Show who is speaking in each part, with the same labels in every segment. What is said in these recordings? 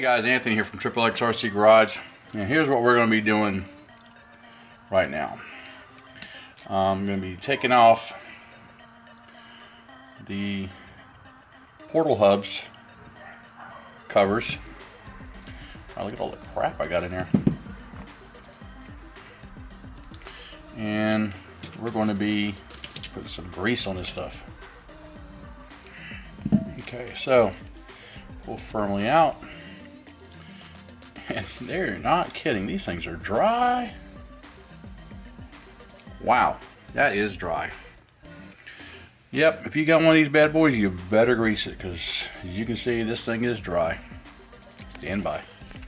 Speaker 1: Hey guys, Anthony here from XXRC Garage, and here's what we're going to be doing right now. I'm going to be taking off the portal hubs covers. Oh, look at all the crap I got in here. And we're going to be putting some grease on this stuff. Okay, so pull firmly out. And they're not kidding, these things are dry. Wow, that is dry. Yep, if you got one of these bad boys, you better grease it, because as you can see, this thing is dry. Stand by.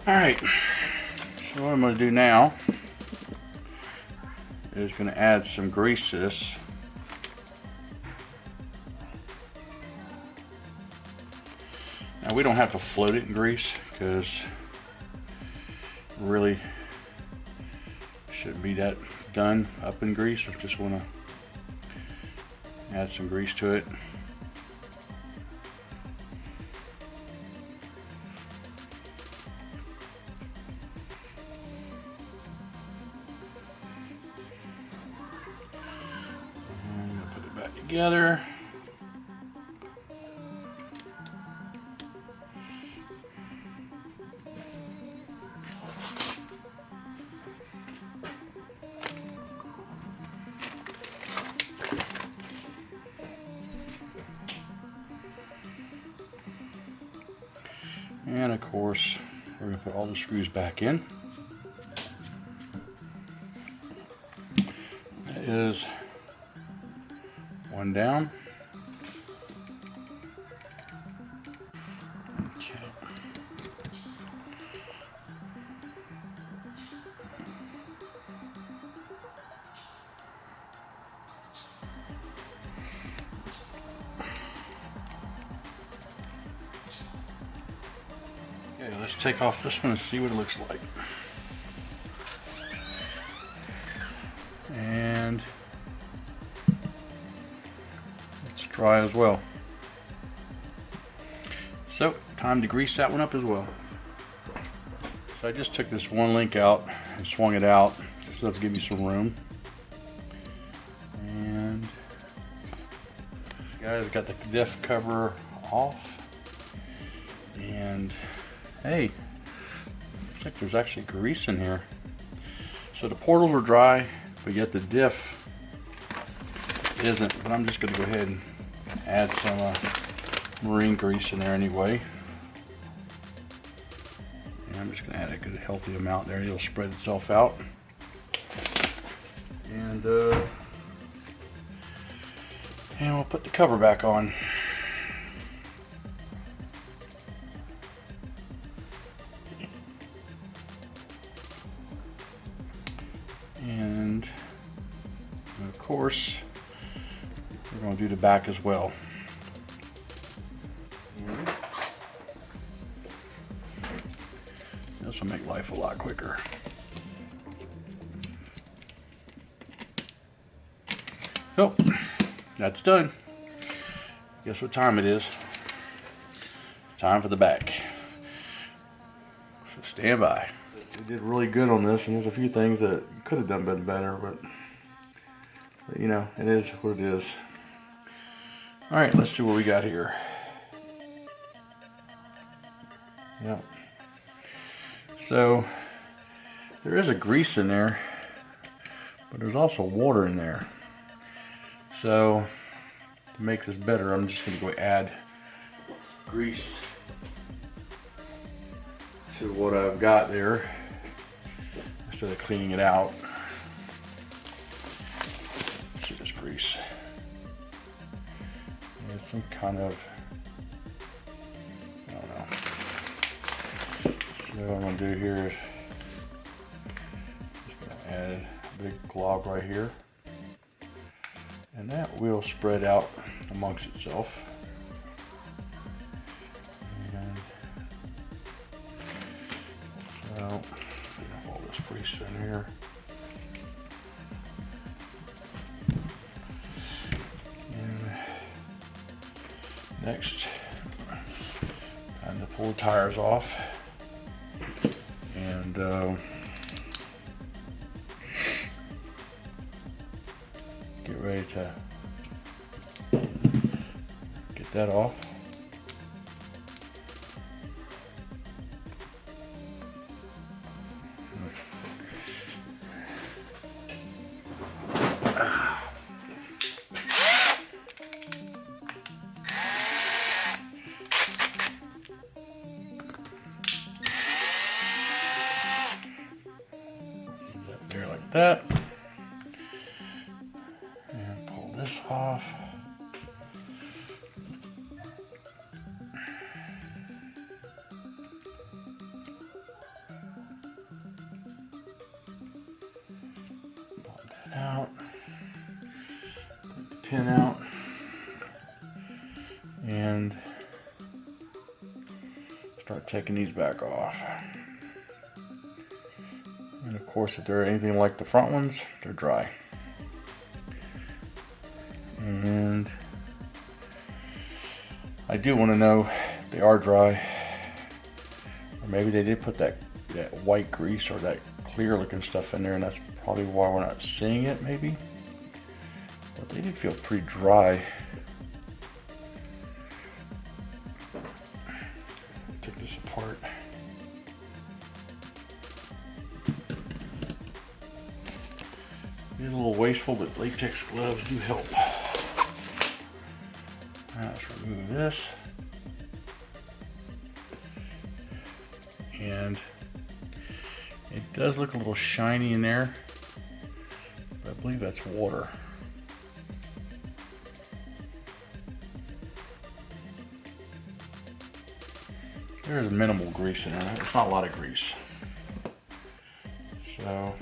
Speaker 1: Alright, so what I'm going to do now is going to add some grease to this. Now we don't have to float it in grease, because really shouldn't be that done up in grease. I just want to add some grease to it. And put it back together. And of course, we're going to put all the screws back in. That is one down. Okay. Okay, let's take off this one and see what it looks like. And it's dry as well. So, time to grease that one up as well. So I just took this one link out and swung it out just to give me some room. And guys, got the Diff cover off. And hey, looks like there's actually grease in here. So the portals are dry, but yet the Diff isn't. But I'm just going to go ahead and add some marine grease in there anyway. And I'm just going to add a good healthy amount there. It'll spread itself out. And we'll put the cover back on. And of course, we're going to do the back as well. This will make life a lot quicker. So, that's done. Guess what time it is? Time for the back. So stand by. We did really good on this, and there's a few things that you could have done better, but you know, it is what it is. Alright, let's see what we got here. Yep. So there is a grease in there, but there's also water in there. So to make this better, I'm just going to go add grease to what I've got there instead of cleaning it out. Let's see this grease. It's some kind of, I don't know. So what I'm going to do here is just going to add a big glob right here. And that will spread out amongst itself. And so, have all this grease in here. And next, time to pull the tires off. And get ready to get that off. There like that. And pull this off. Pop that out. Take the pin out. And start taking these back off. And of course, if they're anything like the front ones, they're dry. And I do want to know if they are dry, or maybe they did put that white grease or that clear looking stuff in there, and that's probably why we're not seeing it, maybe. But they did feel pretty dry. Take this apart. It's a little wasteful, but latex gloves do help. Now let's remove this. And it does look a little shiny in there, but I believe that's water. There's minimal grease in it. It's not a lot of grease. So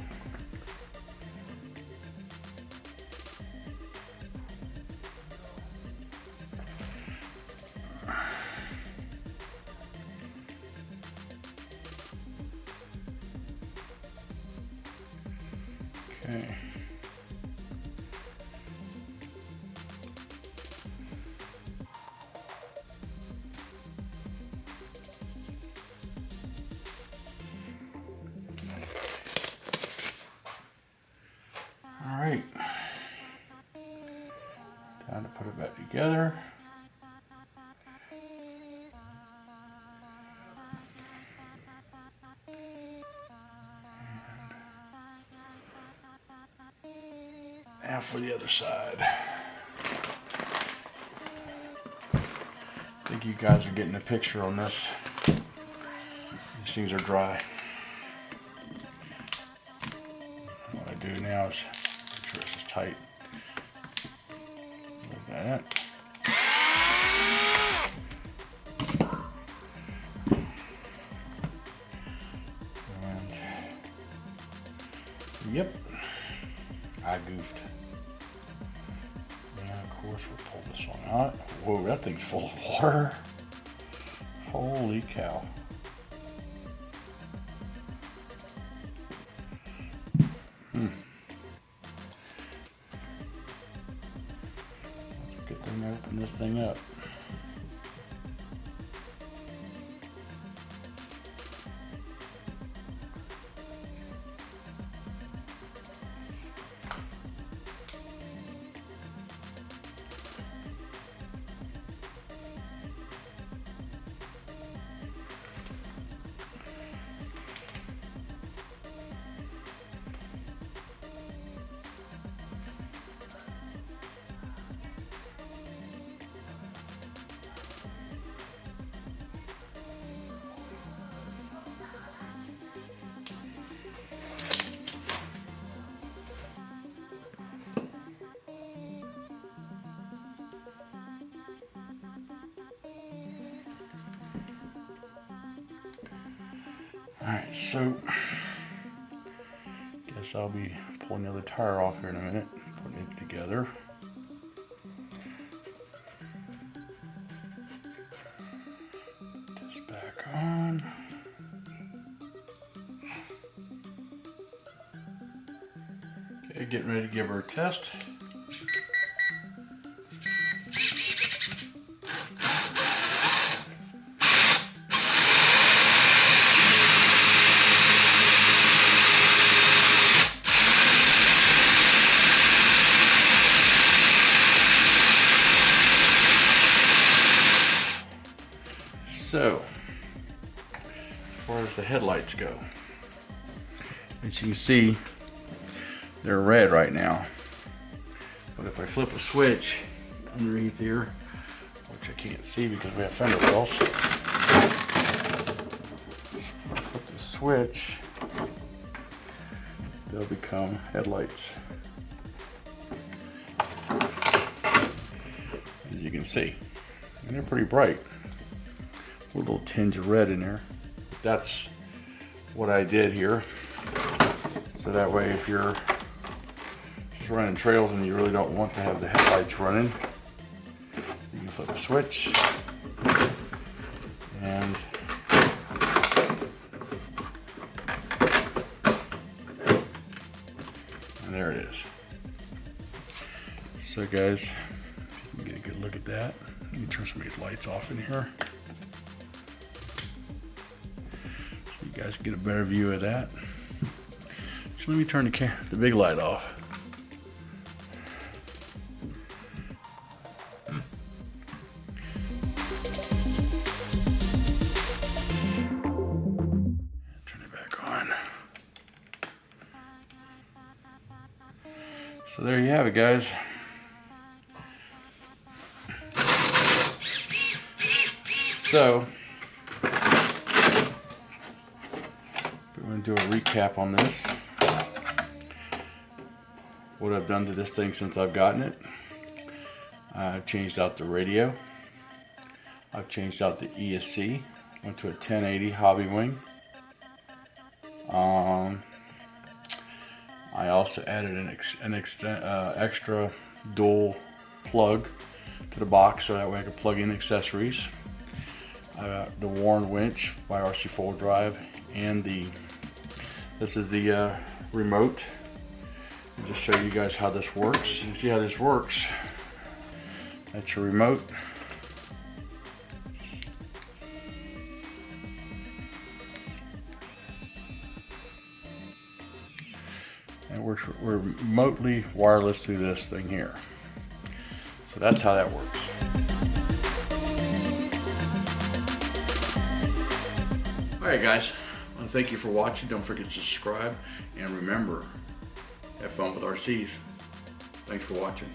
Speaker 1: okay. All right. Time to put it back together. Now for the other side. I think you guys are getting a picture on this. These things are dry. What I do now is make sure this is tight. Like that. And yep, I goofed. And of course we'll pull this one out. Whoa, that thing's full of water. Holy cow. Let's get them to open this thing up. Alright, so guess I'll be pulling the other tire off here in a minute, putting it together. Put this back on. Okay, getting ready to give her a test. So, as far as the headlights go, as you can see, they're red right now. But if I flip a switch underneath here, which I can't see because we have fender wells, flip the switch, they'll become headlights. As you can see, and they're pretty bright with a little tinge of red in there. That's what I did here, so that way if you're just running trails and you really don't want to have the headlights running, you can flip a switch and there it is. So guys, you can get a good look at that. Let me turn some of these lights off in here so you guys get a better view of that. So let me turn the big light off. Turn it back on. So there you have it, guys. So, we're going to do a recap on this. What I've done to this thing since I've gotten it. I've changed out the radio. I've changed out the ESC. Went to a 1080 hobby wing. I also added an extra dual plug to the box so that way I could plug in accessories. The Warren winch by RC Four Drive, and this is the remote. I'll just show you guys how this works. You see how this works. That's your remote. And we're remotely wireless through this thing here. So that's how that works. Alright guys, I want to thank you for watching. Don't forget to subscribe, and remember, have fun with RCs. Thanks for watching.